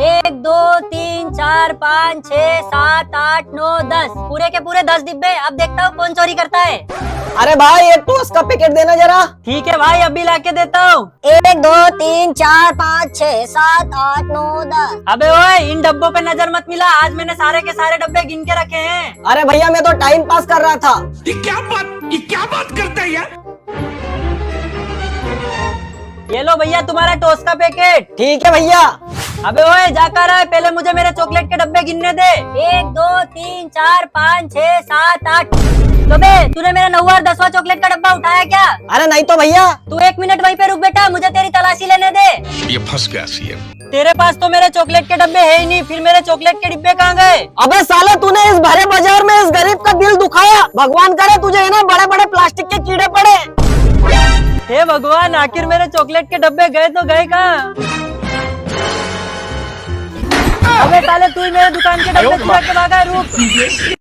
1 2 3 4 5 6 7 8 9 10 पूरे के पूरे 10 डिब्बे। अब देखता हूँ कौन चोरी करता है। अरे भाई एक टोस्ट का पैकेट देना जरा। ठीक है भाई, अभी लाके देता हूँ। 1 2 3 4 5 6 7 8 9 10। अबे ओए, इन डब्बों पे नजर मत मिला, आज मैंने सारे के सारे डब्बे गिन के रखे हैं। अरे भैया मैं तो टाइम पास कर रहा था। ये क्या बात करता है यार। ये लो भैया तुम्हारा टोस्ट का पैकेट। ठीक है भैया। अबे ओए जाकर आए, पहले मुझे मेरे चॉकलेट के डब्बे गिनने दे। 1 2 3 4 5 6 7 8। तो बे तूने मेरा 9वां और 10वां चॉकलेट का डब्बा उठाया क्या? अरे नहीं तो भैया। तू 1 मिनट वहीं पे रुक बेटा, मुझे तेरी तलाशी लेने दे। ये फंस गया सीएम। तेरे पास तो मेरे चॉकलेट के डब्बे है ही नहीं, फिर मेरे चॉकलेट के डिब्बे कहाँ गए? अबे साले तूने इस भरे बाजार में इस गरीब का दिल दुखाया। भगवान करे तुझे है ना बड़े बड़े प्लास्टिक के कीड़े पड़े। हे भगवान, आखिर मेरे चॉकलेट के डब्बे गए तो गए कहाँ? अबे साले तू ही मेरे दुकान के डब्बे चुरा के भागा है, रुक।